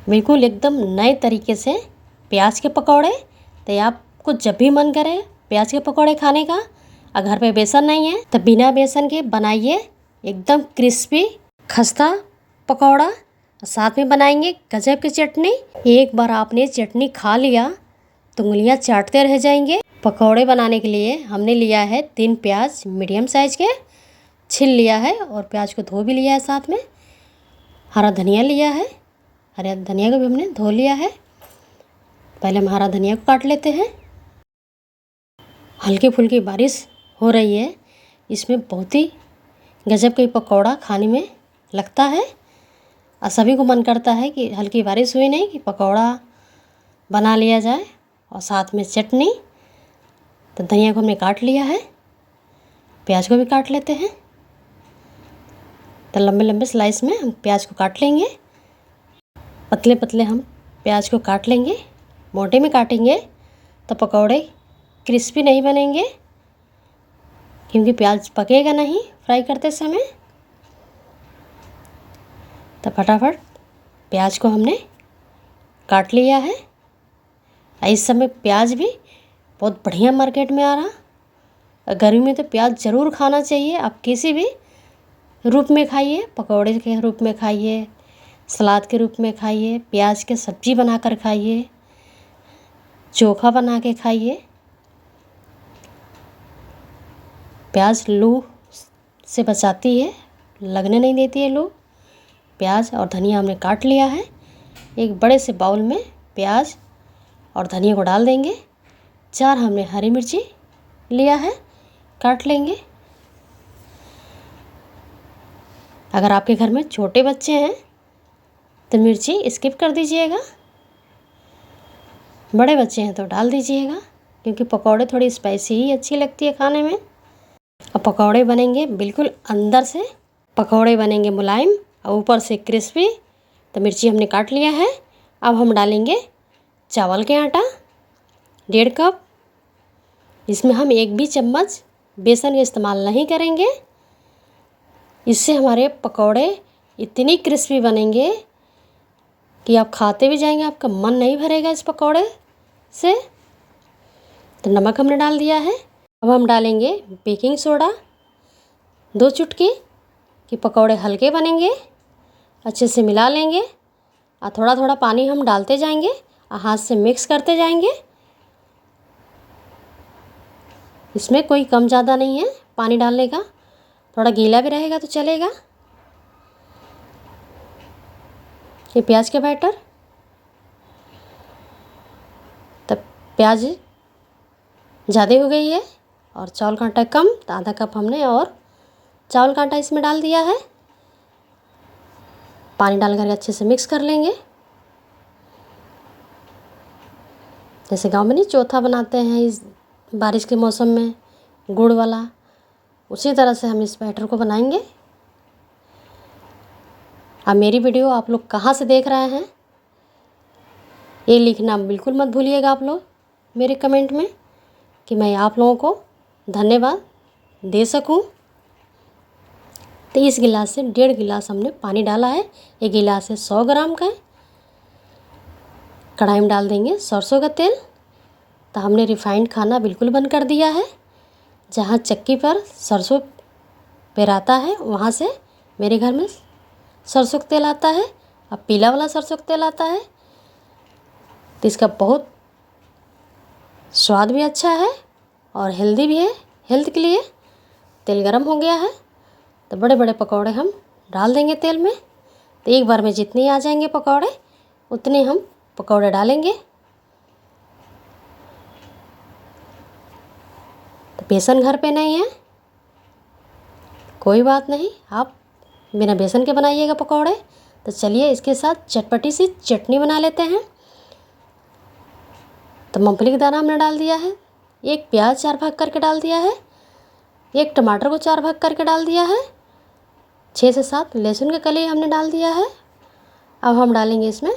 बिल्कुल एकदम नए तरीके से प्याज के पकौड़े। तो आपको जब भी मन करे प्याज के पकौड़े खाने का और घर पे बेसन नहीं है तो बिना बेसन के बनाइए एकदम क्रिस्पी खस्ता पकौड़ा। साथ में बनाएंगे गजब की चटनी। एक बार आपने चटनी खा लिया तो उंगलियां चाटते रह जाएंगे। पकौड़े बनाने के लिए हमने लिया है 3 प्याज मीडियम साइज के, छिल लिया है और प्याज को धो भी लिया है। साथ में हरा धनिया लिया है, हरा धनिया को भी हमने धो लिया है। पहले हम हरा धनिया को काट लेते हैं। हल्की फुल्की बारिश हो रही है, इसमें बहुत ही गजब का पकौड़ा खाने में लगता है और सभी को मन करता है कि हल्की बारिश हुई नहीं कि पकौड़ा बना लिया जाए और साथ में चटनी। तो धनिया को हमने काट लिया है, प्याज को भी काट लेते हैं। तो लंबे लंबे स्लाइस में हम प्याज को काट लेंगे। पतले पतले हम प्याज को काट लेंगे। मोटे में काटेंगे तो पकौड़े क्रिस्पी नहीं बनेंगे क्योंकि प्याज पकेगा नहीं फ्राई करते समय। तो फटाफट प्याज को हमने काट लिया है। इस समय प्याज भी बहुत बढ़िया मार्केट में आ रहा। गर्मी में तो प्याज ज़रूर खाना चाहिए। आप किसी भी रूप में खाइए, पकौड़े के रूप में खाइए, सलाद के रूप में खाइए, प्याज के सब्जी बनाकर खाइए, चोखा बना के खाइए। प्याज लू से बचाती है, लगने नहीं देती है लू। प्याज और धनिया हमने काट लिया है। एक बड़े से बाउल में प्याज और धनिया को डाल देंगे। 4 हमने हरी मिर्ची लिया है, काट लेंगे। अगर आपके घर में छोटे बच्चे हैं तो मिर्ची स्किप कर दीजिएगा, बड़े बच्चे हैं तो डाल दीजिएगा क्योंकि पकौड़े थोड़ी स्पाइसी ही अच्छी लगती है खाने में। और पकौड़े बनेंगे बिल्कुल अंदर से, पकौड़े बनेंगे मुलायम और ऊपर से क्रिस्पी। तो मिर्ची हमने काट लिया है। अब हम डालेंगे चावल के आटा 1.5 कप। इसमें हम 1 भी चम्मच बेसन का इस्तेमाल नहीं करेंगे। इससे हमारे पकौड़े इतनी क्रिस्पी बनेंगे कि आप खाते भी जाएंगे, आपका मन नहीं भरेगा इस पकौड़े से। तो नमक हमने डाल दिया है। अब हम डालेंगे बेकिंग सोडा 2 चुटकी कि पकौड़े हल्के बनेंगे। अच्छे से मिला लेंगे और थोड़ा थोड़ा पानी हम डालते जाएंगे और हाथ से मिक्स करते जाएंगे। इसमें कोई कम ज़्यादा नहीं है पानी डालने का, थोड़ा गीला भी रहेगा तो चलेगा। ये प्याज के बैटर, तब प्याज ज़्यादा हो गई है और चावल का आटा कम, तो आधा कप हमने और चावल का आटा इसमें डाल दिया है। पानी डाल कर अच्छे से मिक्स कर लेंगे। जैसे गांव में नहीं चौथा बनाते हैं इस बारिश के मौसम में गुड़ वाला, उसी तरह से हम इस बैटर को बनाएंगे। अब मेरी वीडियो आप लोग कहाँ से देख रहे हैं ये लिखना बिल्कुल मत भूलिएगा आप लोग मेरे कमेंट में, कि मैं आप लोगों को धन्यवाद दे सकूं। तो इस गिलास से 1.5 गिलास हमने पानी डाला है। ये गिलास है 100 ग्राम का है। कढ़ाई में डाल देंगे सरसों का तेल। तो हमने रिफाइंड खाना बिल्कुल बंद कर दिया है। जहाँ चक्की पर सरसों पेराता है वहाँ से मेरे घर में सरसों का तेल आता है। अब पीला वाला सरसों का तेल आता है तो इसका बहुत स्वाद भी अच्छा है और हेल्दी भी है। हेल्थ के लिए तेल गरम हो गया है तो बड़े बड़े पकौड़े हम डाल देंगे तेल में। तो एक बार में जितने आ जाएंगे पकौड़े उतने हम पकौड़े डालेंगे। तो बेसन घर पे नहीं है कोई बात नहीं, आप बिना बेसन के बनाइएगा पकौड़े। तो चलिए इसके साथ चटपटी सी चटनी बना लेते हैं। तो मूंगफली का दाना हमने डाल दिया है। 1 प्याज 4 भाग करके डाल दिया है। 1 टमाटर को 4 भाग करके डाल दिया है। 6 से 7 लहसुन के कली हमने डाल दिया है। अब हम डालेंगे इसमें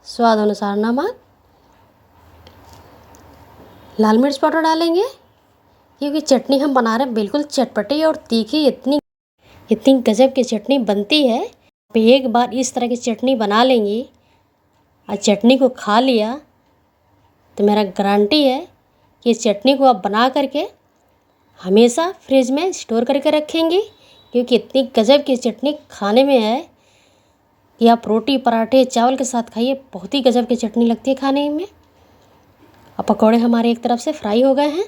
स्वाद अनुसार नमक, लाल मिर्च पाउडर डालेंगे क्योंकि चटनी हम बना रहे हैं बिल्कुल चटपटी और तीखी। इतनी गजब की चटनी बनती है। आप एक बार इस तरह की चटनी बना लेंगी और चटनी को खा लिया तो मेरा गारंटी है कि ये चटनी को आप बना करके हमेशा फ्रिज में स्टोर करके रखेंगी, क्योंकि इतनी गजब की चटनी खाने में है कि आप रोटी पराठे चावल के साथ खाइए, बहुत ही गजब की चटनी लगती है खाने में। अब पकौड़े हमारे एक तरफ से फ्राई हो गए हैं,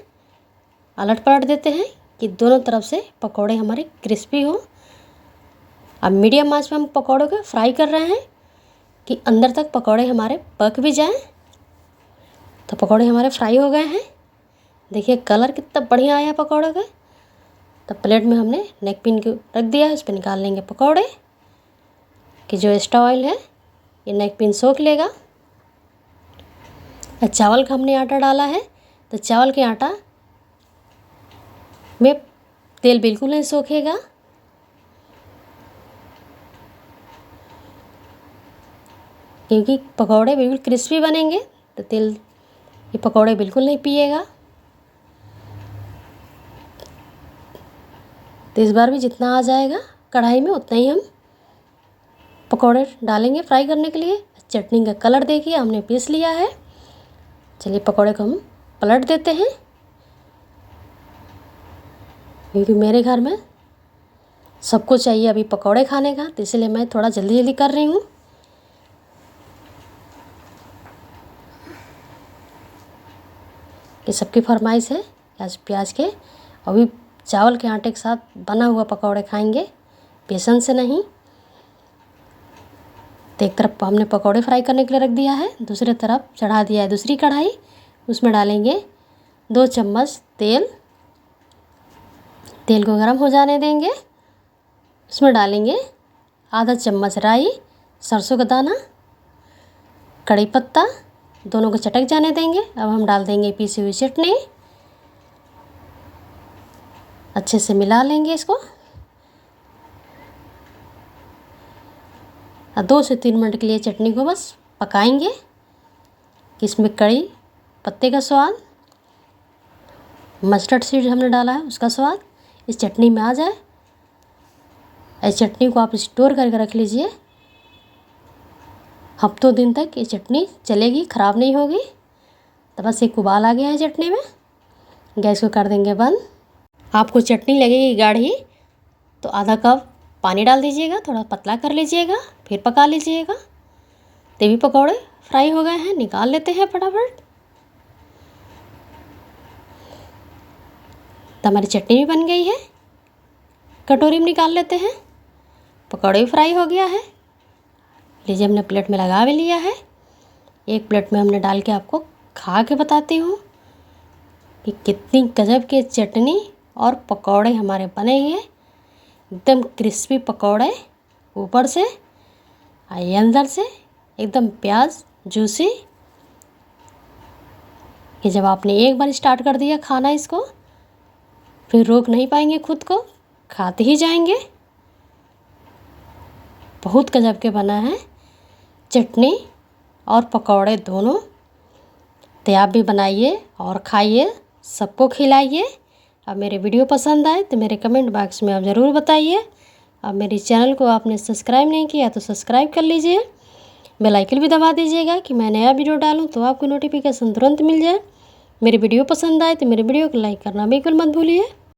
अलट पलट देते हैं कि दोनों तरफ से पकौड़े हमारे क्रिस्पी हो। अब मीडियम आंच में हम पकौड़ों को फ्राई कर रहे हैं कि अंदर तक पकौड़े हमारे पक भी जाएं। तो पकौड़े हमारे फ्राई हो गए हैं, देखिए कलर कितना बढ़िया आया पकौड़े का। तो प्लेट में हमने नेक पिन को रख दिया है, उस पर निकाल लेंगे पकौड़े कि जो एक्स्ट्रा ऑयल है ये नेक पिन सोख लेगा। चावल का हमने आटा डाला है, तो चावल के आटा में तेल बिल्कुल नहीं सोखेगा। क्योंकि पकौड़े बिल्कुल क्रिस्पी बनेंगे, तो तेल ये पकौड़े बिल्कुल नहीं पिएगा। तो इस बार भी जितना आ जाएगा कढ़ाई में उतना ही हम पकौड़े डालेंगे फ्राई करने के लिए। चटनी का कलर देखिए हमने पीस लिया है। चलिए पकौड़े को हम पलट देते हैं, क्योंकि मेरे घर में सबको चाहिए अभी पकौड़े खाने का, तो इसलिए मैं थोड़ा जल्दी जल्दी कर रही हूँ। ये सबकी फरमाइश है प्याज के। अभी चावल के आटे के साथ बना हुआ पकौड़े खाएंगे, बेसन से नहीं। तो एक तरफ हमने पकौड़े फ्राई करने के लिए रख दिया है, दूसरी तरफ चढ़ा दिया है दूसरी कढ़ाई। उसमें डालेंगे 2 चम्मच तेल। तेल को गर्म हो जाने देंगे। उसमें डालेंगे आधा चम्मच राई, सरसों का दाना, कड़ी पत्ता, दोनों को चटक जाने देंगे। अब हम डाल देंगे पीसी हुई चटनी, अच्छे से मिला लेंगे इसको। 2 से 3 मिनट के लिए चटनी को बस पकाएंगे कि इसमें कड़ी पत्ते का स्वाद, मस्टर्ड सीड हमने डाला है उसका स्वाद इस चटनी में आ जाए। इस चटनी को आप स्टोर करके रख लीजिए, हफ्तों दिन तक ये चटनी चलेगी, ख़राब नहीं होगी। तो बस एक उबाल आ गया है चटनी में, गैस को कर देंगे बंद। आपको चटनी लगेगी गाढ़ी तो आधा कप पानी डाल दीजिएगा, थोड़ा पतला कर लीजिएगा, फिर पका लीजिएगा। तो भी पकौड़े फ्राई हो गए हैं, निकाल लेते हैं फटाफट। तो हमारी चटनी भी बन गई है, कटोरी में निकाल लेते हैं। पकौड़े भी फ्राई हो गया है, लीजिए हमने प्लेट में लगा भी लिया है। एक प्लेट में हमने डाल के आपको खा के बताती हूँ कि कितनी गजब के चटनी और पकौड़े हमारे बने हैं। एकदम क्रिस्पी पकौड़े ऊपर से और अंदर से एकदम प्याज जूसी, कि जब आपने एक बार स्टार्ट कर दिया खाना इसको फिर रोक नहीं पाएंगे खुद को, खाते ही जाएंगे। बहुत गजब के बना है चटनी और पकौड़े दोनों। तो आप भी बनाइए और खाइए, सबको खिलाइए। अब मेरे वीडियो पसंद आए तो मेरे कमेंट बॉक्स में आप ज़रूर बताइए। अब मेरे चैनल को आपने सब्सक्राइब नहीं किया तो सब्सक्राइब कर लीजिए, बेल आइकन भी दबा दीजिएगा कि मैं नया वीडियो डालूं तो आपको नोटिफिकेशन तुरंत मिल जाए। मेरी वीडियो पसंद आए तो मेरे वीडियो को लाइक करना बिल्कुल मत भूलिए।